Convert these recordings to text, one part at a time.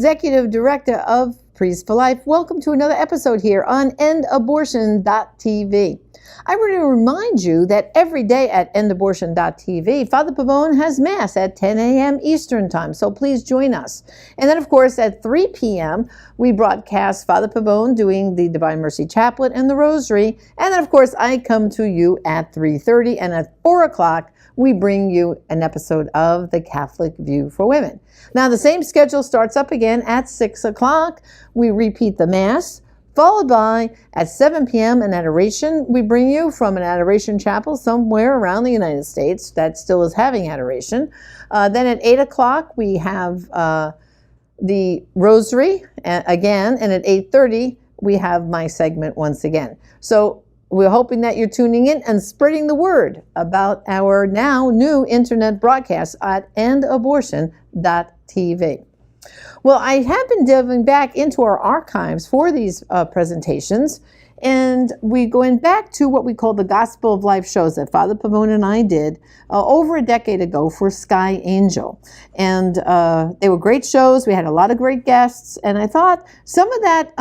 Executive Director of Priests for Life. Welcome to another episode here on endabortion.tv. I want to remind you that every day at endabortion.tv, Father Pavone has Mass at 10 a.m. Eastern Time, so please join us. And then, of course, at 3 p.m., we broadcast Father Pavone doing the Divine Mercy Chaplet and the Rosary. And then, of course, I come to you at 3:30, and at 4 o'clock, we bring you an episode of The Catholic View for Women. Now, the same schedule starts up again at 6 o'clock. We repeat the Mass, followed by, at 7 p.m., an adoration we bring you from an adoration chapel somewhere around the United States that still is having adoration. Then at 8 o'clock, we have the Rosary again, and at 8:30, we have my segment once again. So we're hoping that you're tuning in and spreading the word about our now new internet broadcast at endabortion.tv. Well, I have been delving back into our archives for these presentations, and we're going back to what we call the Gospel of Life shows that Father Pavone and I did over a decade ago for Sky Angel. And they were great shows. We had a lot of great guests, and I thought some of that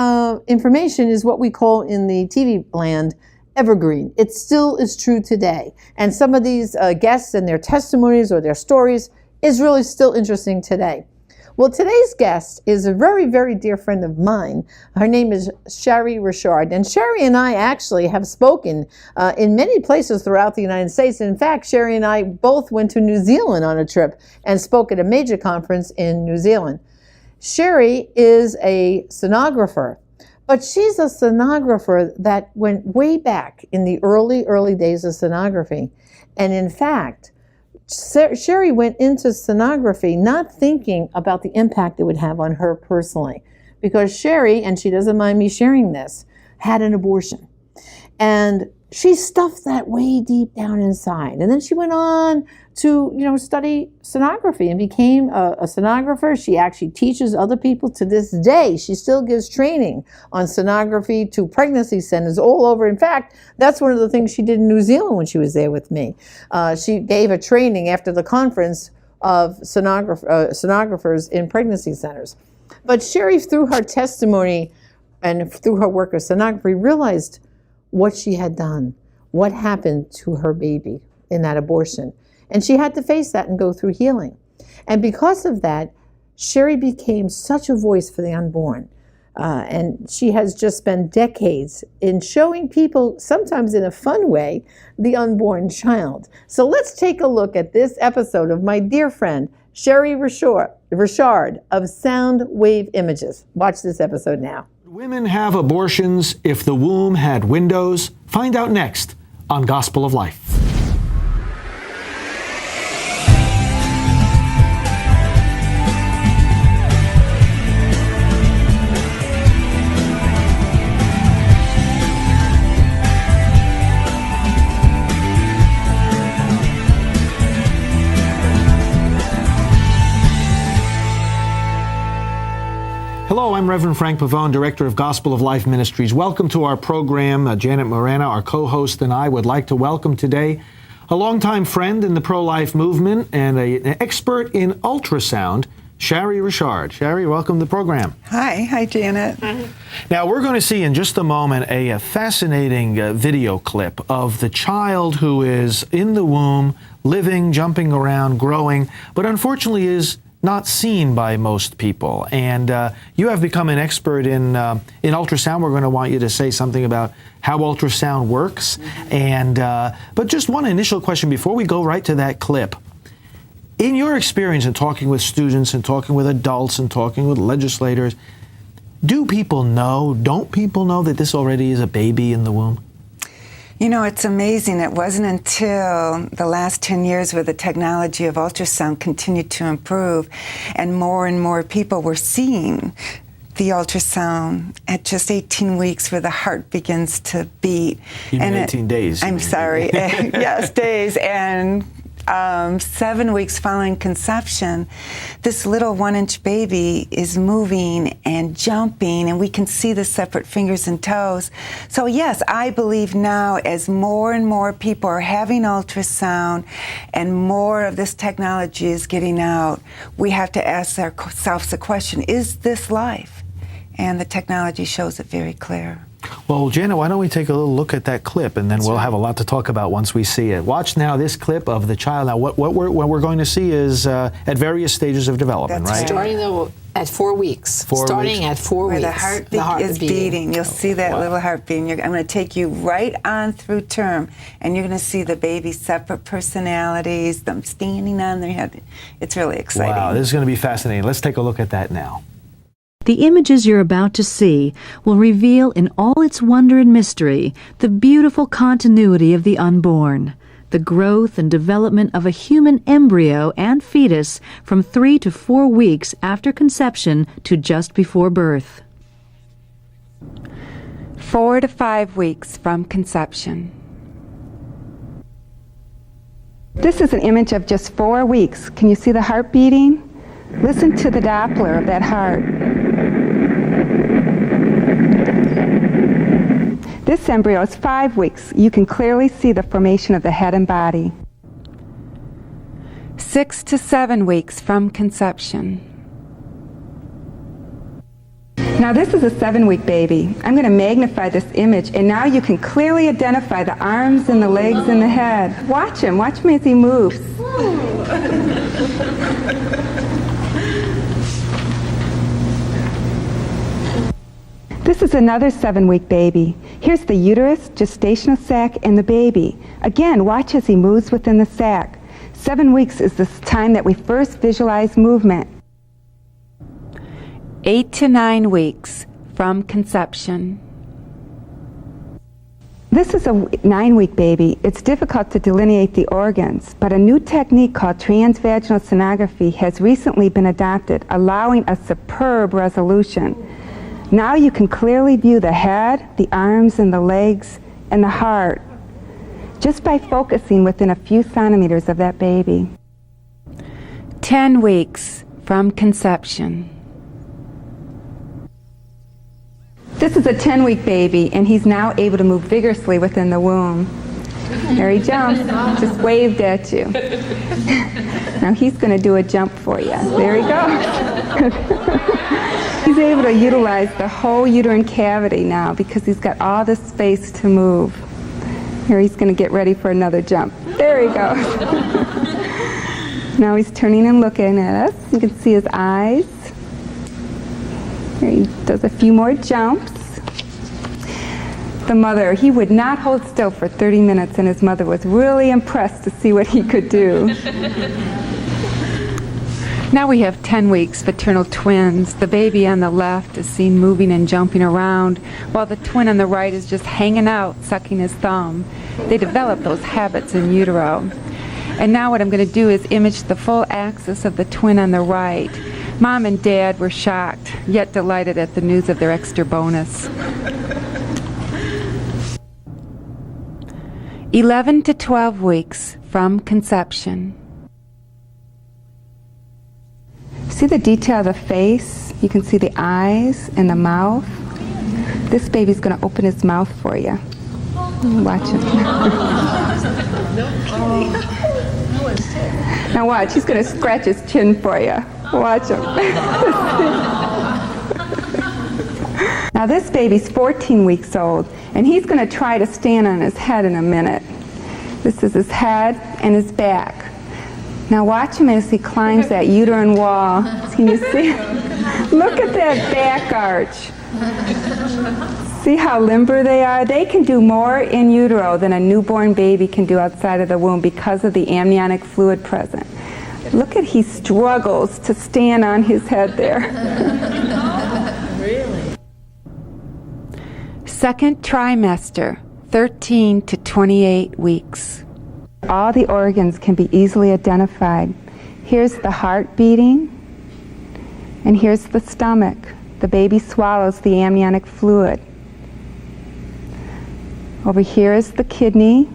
information is what we call in the TV land evergreen. It still is true today. And some of these guests and their testimonies or their stories is really still interesting today. Well, today's guest is a very, very dear friend of mine. Her name is Shari Richard. And Shari and I actually have spoken in many places throughout the United States. In fact, Shari and I both went to New Zealand on a trip and spoke at a major conference in New Zealand. Shari is a sonographer, but she's a sonographer that went way back in the early days of sonography. And in fact, Shari went into sonography not thinking about the impact it would have on her personally, because Shari, and she doesn't mind me sharing this, had an abortion. And she stuffed that way deep down inside. And then she went on to, study sonography and became a sonographer. She actually teaches other people to this day. She still gives training on sonography to pregnancy centers all over. In fact, that's one of the things she did in New Zealand when she was there with me. She gave a training after the conference of sonographers in pregnancy centers. But Shari, through her testimony and through her work of sonography, realized what she had done, what happened to her baby in that abortion. And she had to face that and go through healing. And because of that, Shari became such a voice for the unborn. And she has just spent decades in showing people, sometimes in a fun way, the unborn child. So let's take a look at this episode of my dear friend, Shari Richard of Sound Wave Images. Watch this episode now. Women have abortions if the womb had windows. Find out next on Gospel of Life. Hello, I'm Reverend Frank Pavone, Director of Gospel of Life Ministries. Welcome to our program. Janet Morana, our co-host, and I would like to welcome today a longtime friend in the pro-life movement and an expert in ultrasound, Shari Richard. Shari, welcome to the program. Hi, Janet. Now, we're going to see in just a moment a fascinating video clip of the child who is in the womb, living, jumping around, growing, but unfortunately is not seen by most people. And you have become an expert in ultrasound. We're going to want you to say something about how ultrasound works. And but just one initial question before we go right to that clip. In your experience in talking with students and talking with adults and talking with legislators, do people know, don't people know that this already is a baby in the womb? It's amazing. It wasn't until the last 10 years where the technology of ultrasound continued to improve and more people were seeing the ultrasound at just 18 weeks where the heart begins to beat. You mean 18 days. I'm sorry. Yes, days. And 7 weeks following conception, this little 1-inch baby is moving and jumping, and we can see the separate fingers and toes. So yes, I believe now as more and more people are having ultrasound and more of this technology is getting out, we have to ask ourselves the question, is this life? And the technology shows it very clear. Well, Janet, why don't we take a little look at that clip, and then we'll have a lot to talk about once we see it. Watch now this clip of the child. Now, what we're going to see is at various stages of development, That's right? Starting at 4 weeks. Starting at 4 Where weeks. the heart is beating. You'll see that little heart beating. I'm going to take you right on through term, and you're going to see the baby's separate personalities, them standing on their head. It's really exciting. Wow, this is going to be fascinating. Let's take a look at that now. The images you're about to see will reveal in all its wonder and mystery the beautiful continuity of the unborn, the growth and development of a human embryo and fetus from 3 to 4 weeks after conception to just before birth. 4 to 5 weeks from conception. This is an image of just 4 weeks. Can you see the heart beating? Listen to the Doppler of that heart. This embryo is 5 weeks. You can clearly see the formation of the head and body. 6 to 7 weeks from conception. Now this is a 7-week baby. I'm going to magnify this image, and now you can clearly identify the arms and the legs and the head. Watch him as he moves. This is another 7-week baby. Here's the uterus, gestational sac, and the baby. Again, watch as he moves within the sac. 7 weeks is the time that we first visualize movement. 8 to 9 weeks from conception. This is a 9-week baby. It's difficult to delineate the organs, but a new technique called transvaginal sonography has recently been adopted, allowing a superb resolution. Now you can clearly view the head, the arms and the legs, and the heart, just by focusing within a few centimeters of that baby. 10 weeks from conception. This is a 10-week baby, and he's now able to move vigorously within the womb. There he jumps, just waved at you. Now he's going to do a jump for you. There he goes. He's able to utilize the whole uterine cavity now because he's got all this space to move. Here he's going to get ready for another jump. There he goes. Now he's turning and looking at us. You can see his eyes. Here he does a few more jumps. The mother, he would not hold still for 30 minutes, and his mother was really impressed to see what he could do. Now we have 10 weeks fraternal twins. The baby on the left is seen moving and jumping around, while the twin on the right is just hanging out, sucking his thumb. They develop those habits in utero. And now what I'm going to do is image the full axis of the twin on the right. Mom and Dad were shocked, yet delighted at the news of their extra bonus. 11 to 12 weeks from conception. See the detail of the face? You can see the eyes and the mouth. This baby's going to open his mouth for you. Watch him. Now watch, he's going to scratch his chin for you. Watch him. Now this baby's 14 weeks old, and he's going to try to stand on his head in a minute. This is his head and his back. Now watch him as he climbs that uterine wall. Can you see? Look at that back arch. See how limber they are? They can do more in utero than a newborn baby can do outside of the womb because of the amniotic fluid present. Look at he struggles to stand on his head there. Really? Second trimester, 13 to 28 weeks. All the organs can be easily identified. Here's the heart beating, and here's the stomach. The baby swallows the amniotic fluid. Over here is the kidney,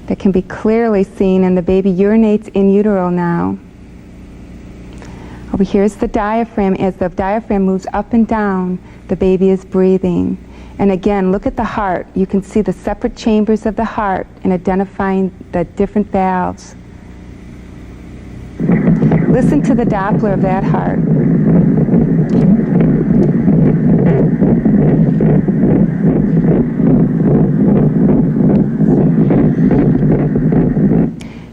that can be clearly seen, and the baby urinates in utero now. Over here is the diaphragm. As the diaphragm moves up and down, the baby is breathing. And again, look at the heart. You can see the separate chambers of the heart and identifying the different valves. Listen to the Doppler of that heart.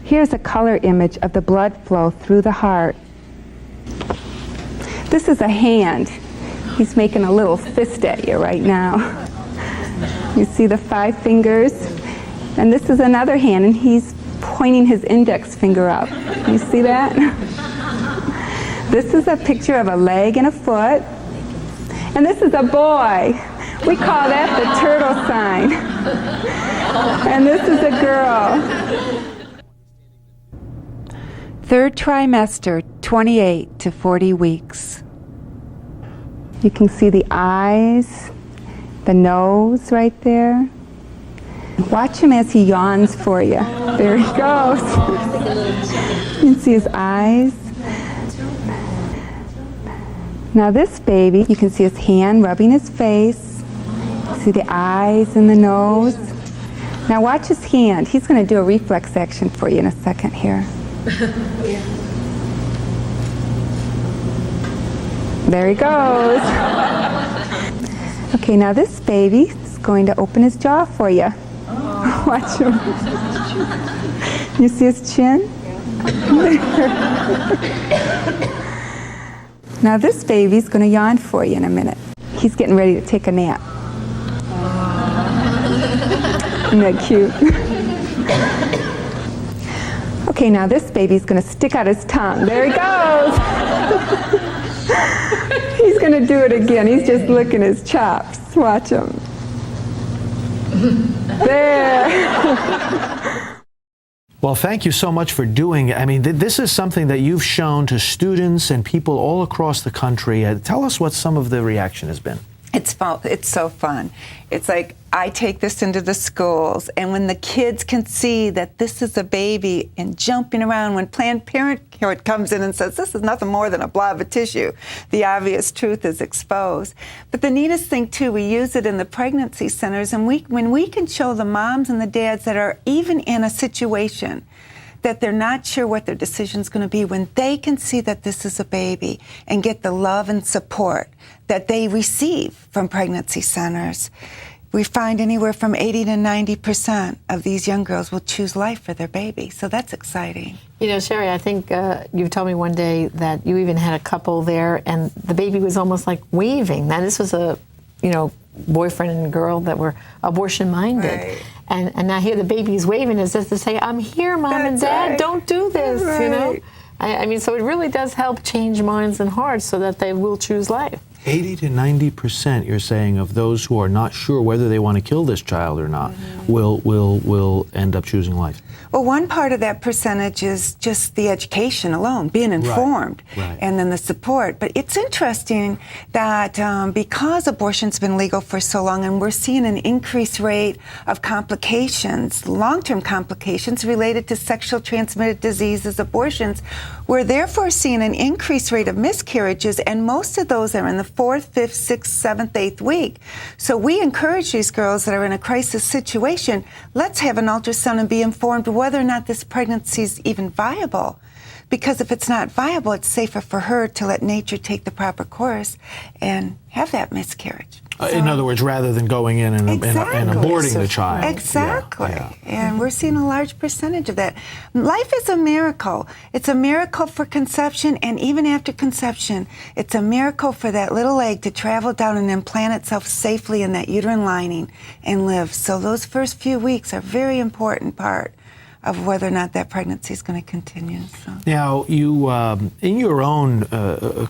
Here's a color image of the blood flow through the heart. This is a hand. He's making a little fist at you right now. You see the 5 fingers? And this is another hand, and he's pointing his index finger up. You see that? This is a picture of a leg and a foot. And this is a boy. We call that the turtle sign. And this is a girl. 3rd trimester, 28 to 40 weeks. You can see the eyes, the nose right there. Watch him as he yawns for you. There he goes. You can see his eyes. Now this baby, you can see his hand rubbing his face. See the eyes and the nose. Now watch his hand. He's going to do a reflex action for you in a second here. There he goes. Okay, now this baby is going to open his jaw for you. Watch him. You see his chin? Now this baby's going to yawn for you in a minute. He's getting ready to take a nap. Isn't that cute? Okay, now this baby's going to stick out his tongue. There he goes. He's going to do it again. He's just licking his chops. Watch him. There. Well, thank you so much for doing it. I mean, this is something that you've shown to students and people all across the country. Tell us what some of the reaction has been. It's so fun. It's like I take this into the schools, and when the kids can see that this is a baby and jumping around, when Planned Parenthood comes in and says this is nothing more than a blob of tissue, the obvious truth is exposed. But the neatest thing too, we use it in the pregnancy centers, and when we can show the moms and the dads that are even in a situation that they're not sure what their decision's going to be, when they can see that this is a baby and get the love and support that they receive from pregnancy centers, we find anywhere from 80 to 90% of these young girls will choose life for their baby. So that's exciting. You know, Shari, I think you told me one day that you even had a couple there and the baby was almost like waving. Now this was a, boyfriend and girl that were abortion-minded. Right. And now here the baby's waving as if to say, I'm here, Mom and Dad, right. Don't do this, right. I mean, so it really does help change minds and hearts so that they will choose life. 80 to 90%, you're saying, of those who are not sure whether they want to kill this child or not will end up choosing life. Well, one part of that percentage is just the education alone, being informed, and then the support. But it's interesting that because abortion's been legal for so long and we're seeing an increased rate of complications, long-term complications related to sexual transmitted diseases, abortions, we're therefore seeing an increased rate of miscarriages, and most of those are in the 4th, 5th, 6th, 7th, 8th week. So we encourage these girls that are in a crisis situation, let's have an ultrasound and be informed whether or not this pregnancy is even viable. Because if it's not viable, it's safer for her to let nature take the proper course and have that miscarriage. In other words, rather than going in and aborting the child. Exactly. Yeah. And we're seeing a large percentage of that. Life is a miracle. It's a miracle for conception, and even after conception, it's a miracle for that little egg to travel down and implant itself safely in that uterine lining and live. So those first few weeks are a very important part of whether or not that pregnancy is going to continue. So. Now, you, in your own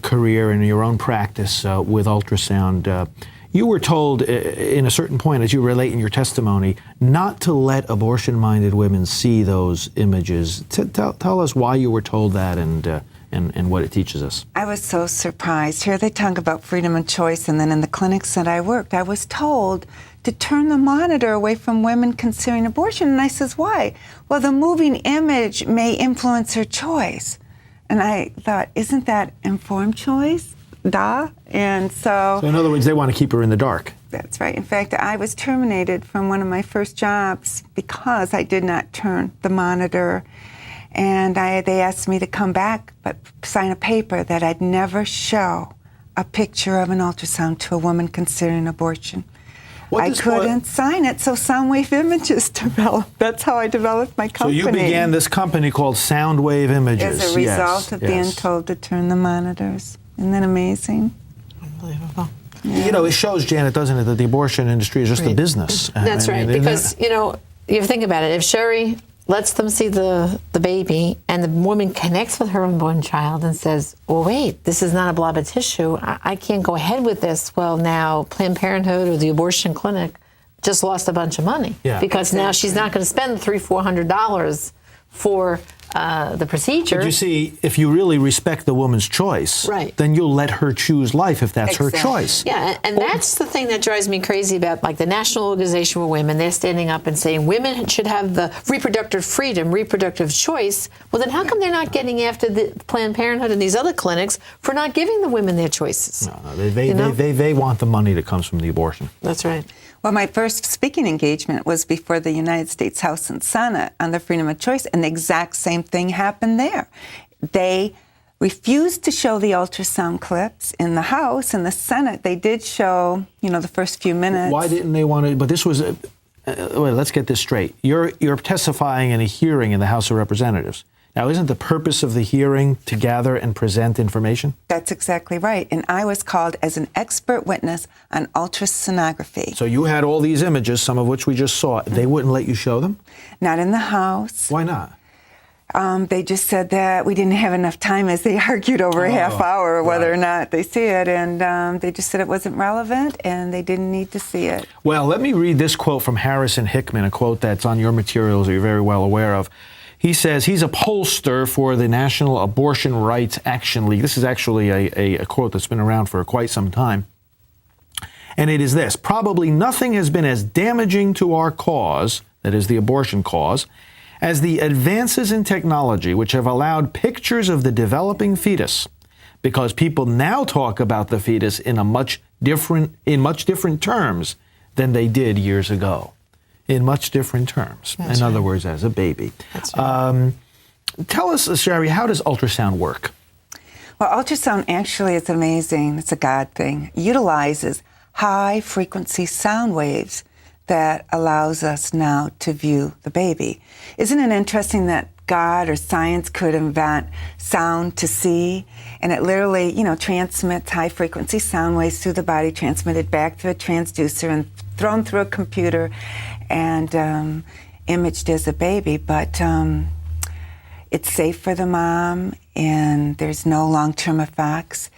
career, in your own practice with ultrasound, you were told in a certain point, as you relate in your testimony, not to let abortion-minded women see those images. Tell us why you were told that and what it teaches us. I was so surprised. Here they talk about freedom and choice, and then in the clinics that I worked, I was told to turn the monitor away from women considering abortion. And I says, why? Well, the moving image may influence her choice. And I thought, isn't that informed choice? Duh. And so in other words, they want to keep her in the dark. That's right. In fact, I was terminated from one of my first jobs because I did not turn the monitor. And they asked me to come back, but sign a paper that I'd never show a picture of an ultrasound to a woman considering abortion. I couldn't sign it, so Soundwave Images developed. That's how I developed my company. So you began this company called Soundwave Images. As a result of being told to turn the monitors. Isn't that amazing? Unbelievable. Yeah. You know, it shows, Janet, doesn't it, that the abortion industry is just a business. That's right, because, you know, you think about it. If Shari lets them see the baby and the woman connects with her unborn child and says, well, wait, this is not a blob of tissue. I can't go ahead with this. Well, now Planned Parenthood or the abortion clinic just lost a bunch of money. Yeah. Because now she's not going to spend $300-400 for the procedure. But you see, if you really respect the woman's choice, right, then you'll let her choose life if that's her choice. Yeah, and that's the thing that drives me crazy about, like, the National Organization for Women. They're standing up and saying women should have the reproductive freedom, reproductive choice. Well, then how come they're not getting after the Planned Parenthood and these other clinics for not giving the women their choices? No, they want the money that comes from the abortion. That's right. Well, my first speaking engagement was before the United States House and Senate on the freedom of choice, and the exact same thing happened there. They refused to show the ultrasound clips in the House. In the Senate, they did show, the first few minutes. Why didn't they want to? But this was, wait, let's get this straight. You're testifying in a hearing in the House of Representatives. Now, isn't the purpose of the hearing to gather and present information? That's exactly right. And I was called as an expert witness on ultrasonography. So you had all these images, some of which we just saw. They wouldn't let you show them? Not in the House. Why not? They just said that we didn't have enough time, as they argued over a half hour whether or not they see it. And they just said it wasn't relevant and they didn't need to see it. Well, let me read this quote from Harrison Hickman, a quote that's on your materials that you're very well aware of. He says he's a pollster for the National Abortion Rights Action League. This is actually a quote that's been around for quite some time. And it is this: probably nothing has been as damaging to our cause, that is the abortion cause, as the advances in technology which have allowed pictures of the developing fetus, because people now talk about the fetus in much different terms than they did years ago. In much different terms. That's in right. other words, as a baby. That's right. Tell us, Shari, how does ultrasound work? Well, ultrasound actually is amazing. It's a God thing. It utilizes high-frequency sound waves that allows us now to view the baby. Isn't it interesting that God or science could invent sound to see, and it literally, transmits high-frequency sound waves through the body, transmitted back through a transducer and thrown through a computer and imaged as a baby. But it's safe for the mom, and there's no long-term effects.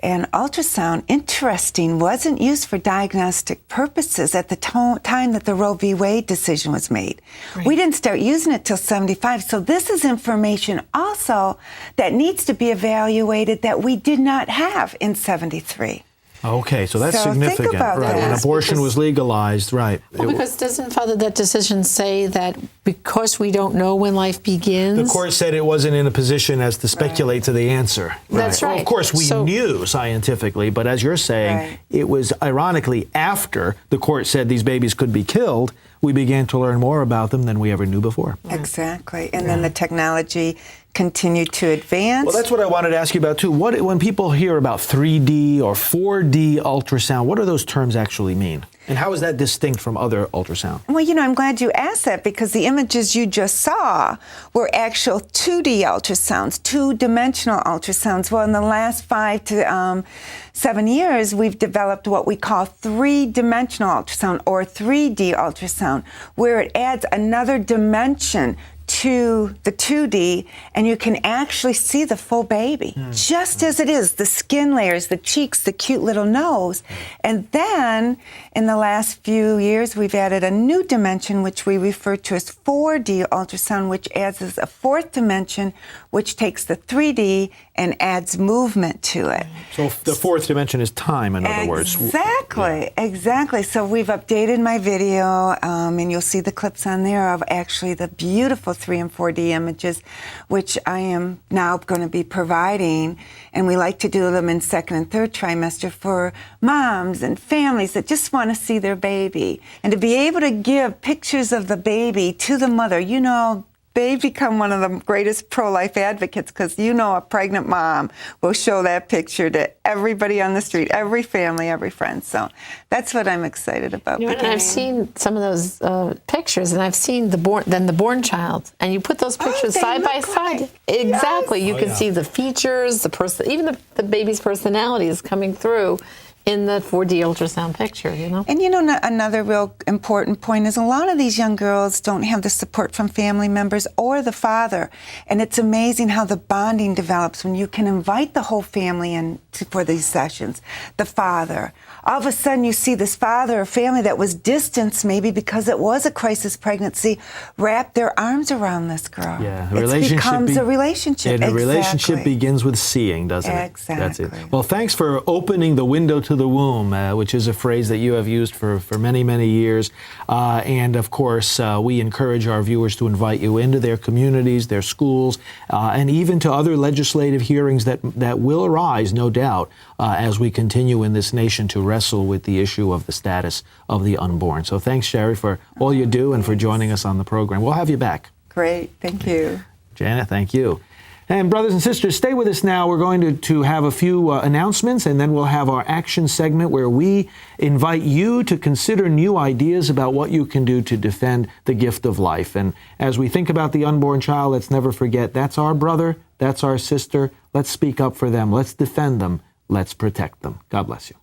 And ultrasound, interesting, wasn't used for diagnostic purposes at the time that the Roe v. Wade decision was made. Right. We didn't start using it till 75. So this is information also that needs to be evaluated that we did not have in 73. Okay, so that's significant. Think about right. that. When abortion was legalized, right. Well, because doesn't, Father, that decision say that because we don't know when life begins? The court said it wasn't in a position as to speculate to the answer. That's right. Well, of course, we knew scientifically, but as you're saying, it was ironically after the court said these babies could be killed, we began to learn more about them than we ever knew before. Exactly. And then the technology continued to advance. Well, that's what I wanted to ask you about, too. When people hear about 3D or 4D ultrasound, what do those terms actually mean? And how is that distinct from other ultrasound? Well, I'm glad you asked that, because the images you just saw were actual 2D ultrasounds, two-dimensional ultrasounds. Well, in the last 5 to 7 years, we've developed what we call three-dimensional ultrasound, or 3D ultrasound, where it adds another dimension to the 2D, and you can actually see the full baby, just as it is, the skin layers, the cheeks, the cute little nose. And then, in the last few years, we've added a new dimension, which we refer to as 4D ultrasound, which adds a fourth dimension, which takes the 3D and adds movement to it. So the fourth dimension is time, in other words. Exactly. So we've updated my video, and you'll see the clips on there of actually the beautiful 3 and 4D images, which I am now going to be providing. And we like to do them in second and third trimester for moms and families that just want to see their baby. And to be able to give pictures of the baby to the mother, you know, they become one of the greatest pro-life advocates because, you know, a pregnant mom will show that picture to everybody on the street, every family, every friend. So that's what I'm excited about. You know, and I've seen some of those pictures, and I've seen the born child, and you put those pictures side by side. Exactly. Yes. You can see the features, the person, even the baby's personality is coming through in the 4D ultrasound picture, you know? And you know, another real important point is a lot of these young girls don't have the support from family members or the father. And it's amazing how the bonding develops when you can invite the whole family in for these sessions. The father. All of a sudden you see this father or family that was distanced maybe because it was a crisis pregnancy wrap their arms around this girl. Yeah, it becomes a relationship. And a relationship begins with seeing, doesn't it? Exactly. That's it. Well, thanks for opening the window to the womb, which is a phrase that you have used for many, many years. And of course, we encourage our viewers to invite you into their communities, their schools, and even to other legislative hearings that will arise, no doubt, as we continue in this nation to wrestle with the issue of the status of the unborn. So thanks, Shari, for all you do and for joining us on the program. We'll have you back. Great. Thank you. Janet, thank you. And brothers and sisters, stay with us now. We're going to have a few announcements, and then we'll have our action segment where we invite you to consider new ideas about what you can do to defend the gift of life. And as we think about the unborn child, let's never forget that's our brother, that's our sister. Let's speak up for them. Let's defend them. Let's protect them. God bless you.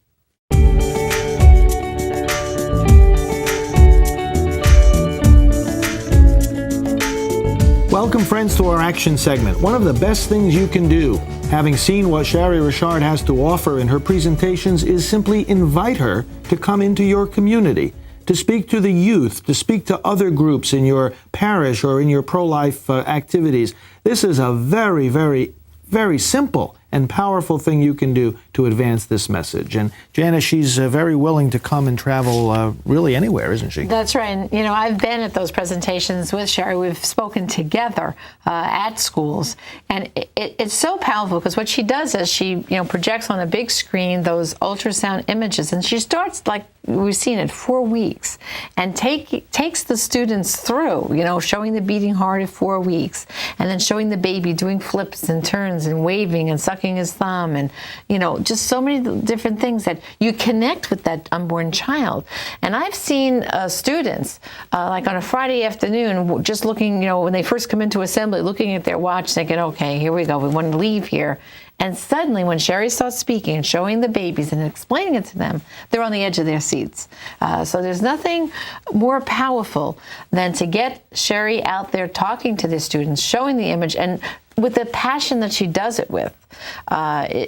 Welcome, friends, to our action segment. One of the best things you can do, having seen what Shari Richard has to offer in her presentations, is simply invite her to come into your community, to speak to the youth, to speak to other groups in your parish or in your pro-life activities. This is a very, very, very simple and powerful thing you can do to advance this message. And Janice, she's very willing to come and travel really anywhere, isn't she? That's right. And, you know, I've been at those presentations with Shari. We've spoken together at schools. And it's so powerful because what she does is she, you know, projects on a big screen those ultrasound images. And she starts, like we've seen it, 4 weeks, and takes the students through, you know, showing the beating heart at 4 weeks, and then showing the baby doing flips and turns and waving and sucking his thumb, and, you know, just so many different things that you connect with that unborn child. And I've seen students, like on a Friday afternoon, just looking, you know, when they first come into assembly, looking at their watch, thinking, okay, here we go, we want to leave here. And suddenly, when Shari starts speaking and showing the babies and explaining it to them, they're on the edge of their seats. So there's nothing more powerful than to get Shari out there talking to the students, showing the image, and with the passion that she does it with,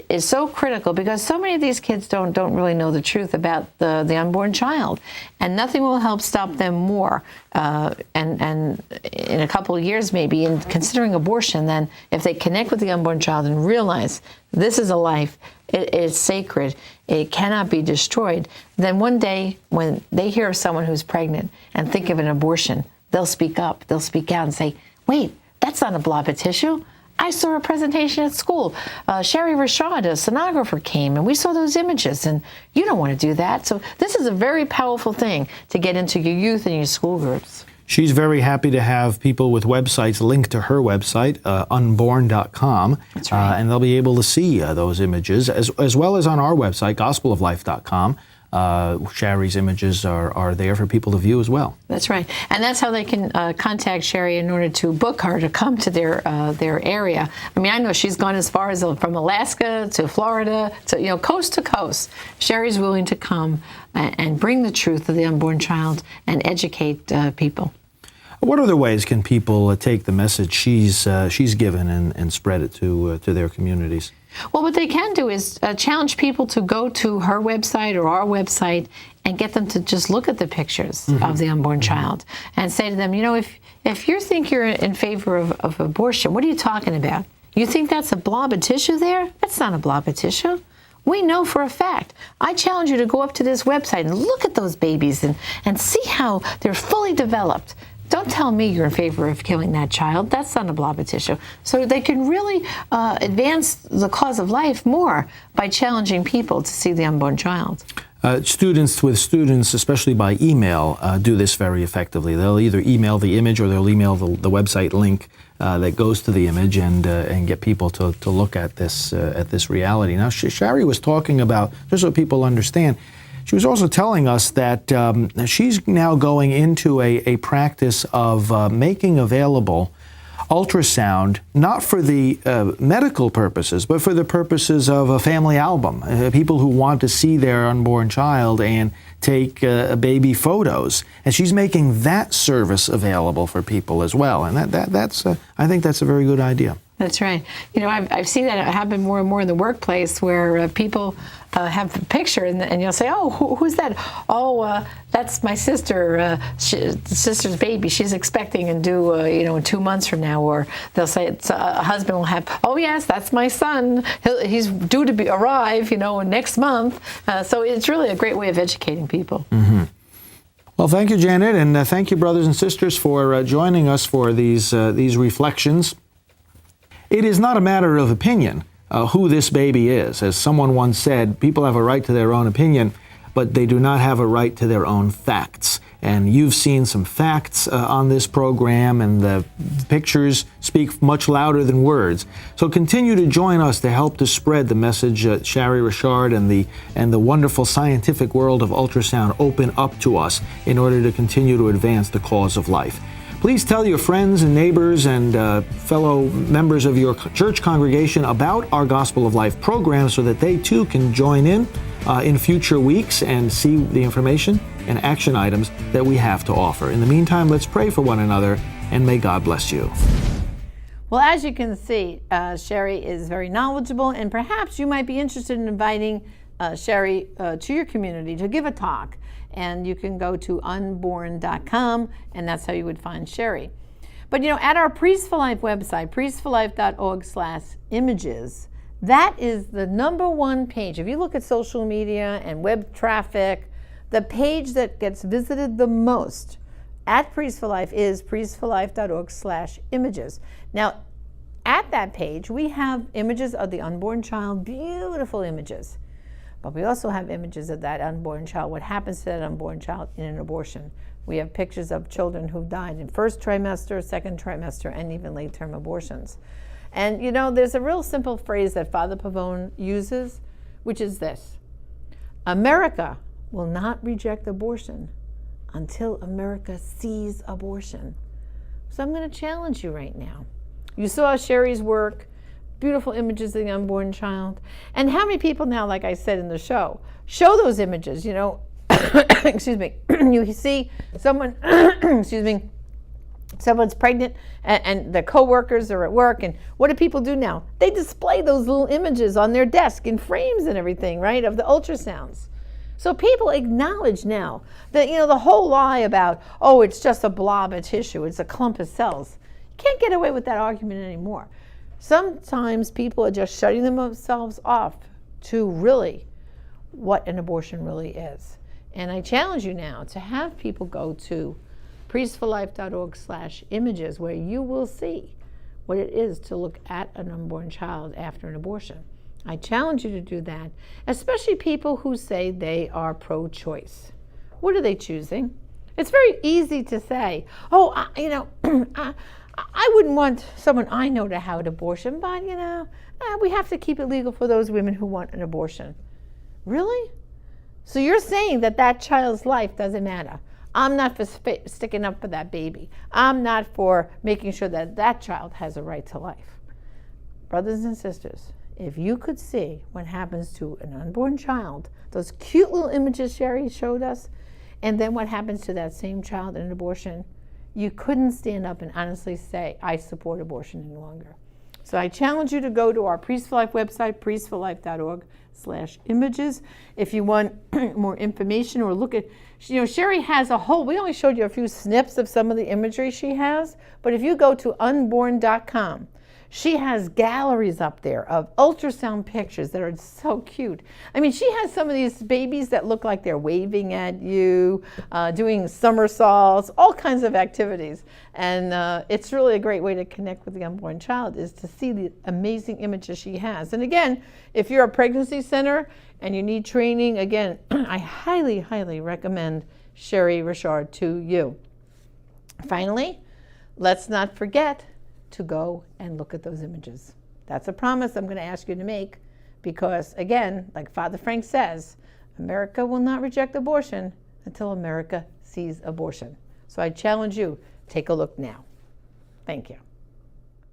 is so critical, because so many of these kids don't really know the truth about the unborn child, and nothing will help stop them more, and in a couple of years maybe, in considering abortion, than if they connect with the unborn child and realize this is a life, it is sacred, it cannot be destroyed. Then one day when they hear of someone who's pregnant and think of an abortion, they'll speak up, they'll speak out and say, wait, that's not a blob of tissue. I saw a presentation at school. Shari Richard, a sonographer, came, and we saw those images, and you don't want to do that. So this is a very powerful thing to get into your youth and your school groups. She's very happy to have people with websites linked to her website, unborn.com, That's right. And they'll be able to see those images, as well as on our website, gospeloflife.com. Shari's images are there for people to view as well. That's right, and that's how they can contact Shari in order to book her to come to their area. I mean, I know she's gone as far as from Alaska to Florida to, you know, coast to coast. Shari's willing to come and bring the truth of the unborn child and educate people. What other ways can people take the message she's given and spread it to their communities? Well, what they can do is challenge people to go to her website or our website and get them to just look at the pictures of the unborn child and say to them, if you think you're in favor of abortion, what are you talking about? You think that's a blob of tissue there? That's not a blob of tissue. We know for a fact. I challenge you to go up to this website and look at those babies and see how they're fully developed. Don't tell me you're in favor of killing that child. That's not a blob of tissue. So they can really advance the cause of life more by challenging people to see the unborn child. Students, especially by email, do this very effectively. They'll either email the image or they'll email the website link that goes to the image and get people to look at this reality. Now, Shari was talking about, just so people understand, she was also telling us that she's now going into a practice of making available ultrasound, not for the medical purposes, but for the purposes of a family album. People who want to see their unborn child and take baby photos. And she's making that service available for people as well. And that's I think that's a very good idea. That's right. I've seen that happen more and more in the workplace where people have a picture and you'll say, oh, who's that? Oh, that's my sister, sister's baby. She's expecting and due, in 2 months from now. Or they'll say, a husband will have, oh, yes, that's my son. He's due to arrive, next month. So it's really a great way of educating people. Mm-hmm. Well, thank you, Janet, and thank you, brothers and sisters, for joining us for these reflections. It is not a matter of opinion who this baby is. As someone once said, people have a right to their own opinion, but they do not have a right to their own facts. And you've seen some facts on this program, and the pictures speak much louder than words. So continue to join us to help to spread the message that Shari Richard and the wonderful scientific world of ultrasound open up to us in order to continue to advance the cause of life. Please tell your friends and neighbors and fellow members of your church congregation about our Gospel of Life program so that they too can join in future weeks and see the information and action items that we have to offer. In the meantime, let's pray for one another, and may God bless you. Well, as you can see, Shari is very knowledgeable, and perhaps you might be interested in inviting Shari to your community to give a talk. And you can go to unborn.com, and that's how you would find Shari. But at our Priests for Life website, priestsforlife.org/images, that is the #1 page. If you look at social media and web traffic, the page that gets visited the most at Priests for Life is priestsforlife.org/images. Now, at that page, we have images of the unborn child, beautiful images. But we also have images of that unborn child, what happens to that unborn child in an abortion. We have pictures of children who've died in first trimester, second trimester, and even late-term abortions. And there's a real simple phrase that Father Pavone uses, which is this: America will not reject abortion until America sees abortion. So I'm going to challenge you right now. You saw Shari's work. Beautiful images of the unborn child. And how many people now, like I said in the show those images, excuse me, you see someone, excuse me, someone's pregnant and the co-workers are at work, and what do people do now? They display those little images on their desk in frames and everything, right, of the ultrasounds. So people acknowledge now that, the whole lie about, oh, it's just a blob of tissue, it's a clump of cells. You can't get away with that argument anymore. Sometimes people are just shutting themselves off to really what an abortion really is. And I challenge you now to have people go to priestsforlife.org/images, where you will see what it is to look at an unborn child after an abortion. I challenge you to do that, especially people who say they are pro-choice. What are they choosing? It's very easy to say, oh, I wouldn't want someone I know to have an abortion, but, we have to keep it legal for those women who want an abortion. Really? So you're saying that child's life doesn't matter. I'm not for sticking up for that baby. I'm not for making sure that child has a right to life. Brothers and sisters, if you could see what happens to an unborn child, those cute little images Shari showed us, and then what happens to that same child in an abortion, you couldn't stand up and honestly say, I support abortion any longer. So I challenge you to go to our Priest for Life website, priestforlife.org/images. If you want more information or look at, Shari has a whole, we only showed you a few snips of some of the imagery she has, but if you go to unborn.com, she has galleries up there of ultrasound pictures that are so cute. I mean, she has some of these babies that look like they're waving at you, doing somersaults, all kinds of activities. And it's really a great way to connect with the unborn child, is to see the amazing images she has. And again, if you're a pregnancy center and you need training, again, I highly, highly recommend Shari Richard to you. Finally, let's not forget to go and look at those images. That's a promise I'm going to ask you to make, because again, like Father Frank says, America will not reject abortion until America sees abortion. So I challenge you, take a look now. Thank you.